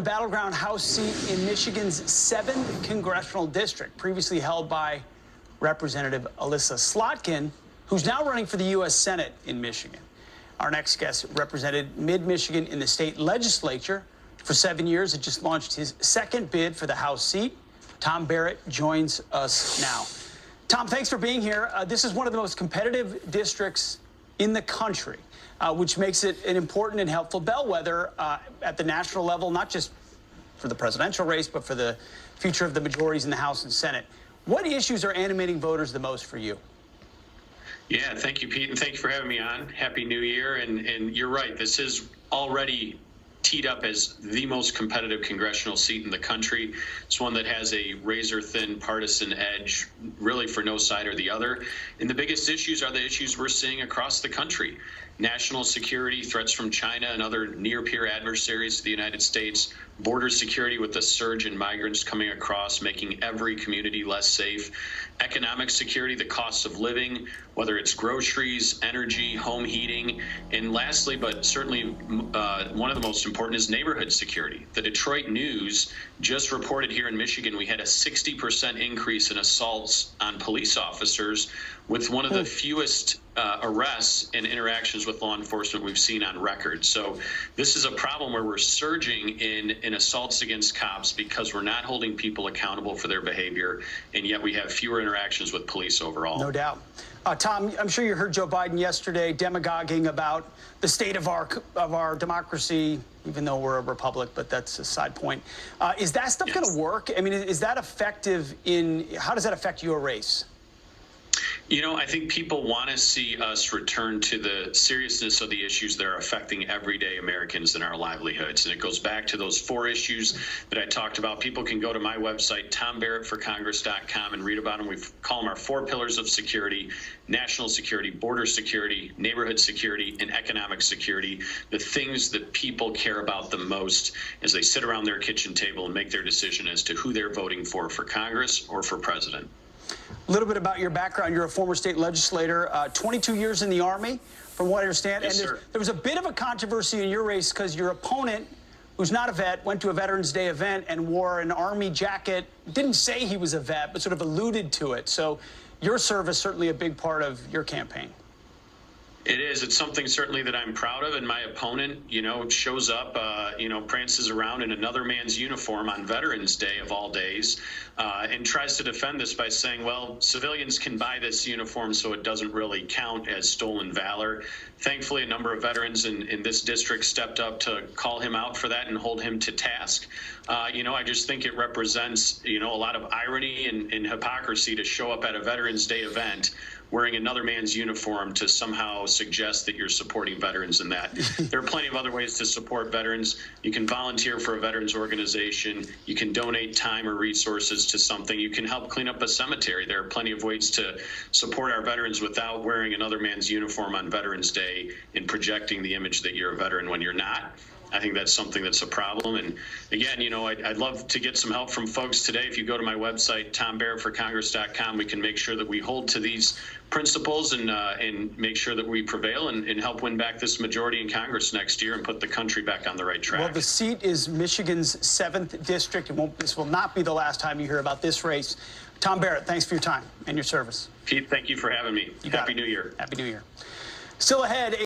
Battleground House seat in Michigan's 7th Congressional District, previously held by Representative Alyssa Slotkin, who's now running for the U.S. Senate in Michigan. Our next guest represented Mid-Michigan in the state legislature for 7 years and just launched his second bid for the House seat. Tom Barrett joins us now. Tom, thanks for being here. This is one of the most competitive districts in the country, which makes it an important and helpful bellwether at the national level, not just for the presidential race, but for the future of the majorities in the House and Senate. What issues are animating voters the most for you? Yeah, thank you, Pete, and thank you for having me on. Happy New Year. And you're right, this is already teed up as the most competitive congressional seat in the country. It's one that has a razor-thin partisan edge, really for no side or the other. And the biggest issues are the issues we're seeing across the country. National security, threats from China and other near-peer adversaries to the United States, border security with the surge in migrants coming across, making every community less safe, economic security, the cost of living, whether it's groceries, energy, home heating, and lastly, but certainly one of the most important is neighborhood security. The Detroit News just reported here in Michigan we had a 60% increase in assaults on police officers, with one of the fewest arrests and interactions with law enforcement we've seen on record. So this is a problem where we're surging in assaults against cops because we're not holding people accountable for their behavior, and yet we have fewer interactions with police overall. No doubt. Tom, I'm sure you heard Joe Biden yesterday demagoguing about the state of our democracy, even though we're a republic, but that's a side point. Is that stuff going to work? I mean, is that effective how does that affect your race? You know, I think people want to see us return to the seriousness of the issues that are affecting everyday Americans and our livelihoods. And it goes back to those 4 issues that I talked about. People can go to my website, tombarrettforcongress.com, and read about them. We call them our 4 pillars of security: national security, border security, neighborhood security, and economic security. The things that people care about the most as they sit around their kitchen table and make their decision as to who they're voting for Congress or for president. A little bit about your background. You're a former state legislator, 22 years in the Army, from what I understand. Yes, and sir. There was a bit of a controversy in your race because your opponent, who's not a vet, went to a Veterans Day event and wore an Army jacket. Didn't say he was a vet, but sort of alluded to it. So your service certainly a big part of your campaign. It is. It's something certainly that I'm proud of. And my opponent, shows up, prances around in another man's uniform on Veterans Day of all days, and tries to defend this by saying, well, civilians can buy this uniform, so it doesn't really count as stolen valor. Thankfully, a number of veterans in this district stepped up to call him out for that and hold him to task. I just think it represents, a lot of irony and hypocrisy to show up at a Veterans Day event wearing another man's uniform to somehow suggest that you're supporting veterans in that. There are plenty of other ways to support veterans. You can volunteer for a veterans organization. You can donate time or resources to something. You can help clean up a cemetery. There are plenty of ways to support our veterans without wearing another man's uniform on Veterans Day and projecting the image that you're a veteran when you're not. I think that's something that's a problem. And again, I'd love to get some help from folks today. If you go to my website, tombarrettforcongress.com, we can make sure that we hold to these principles and make sure that we prevail and help win back this majority in Congress next year and put the country back on the right track. Well, the seat is Michigan's 7th district. This will not be the last time you hear about this race. Tom Barrett, thanks for your time and your service. Pete, thank you for having me. Happy New Year. Happy New Year. Still ahead.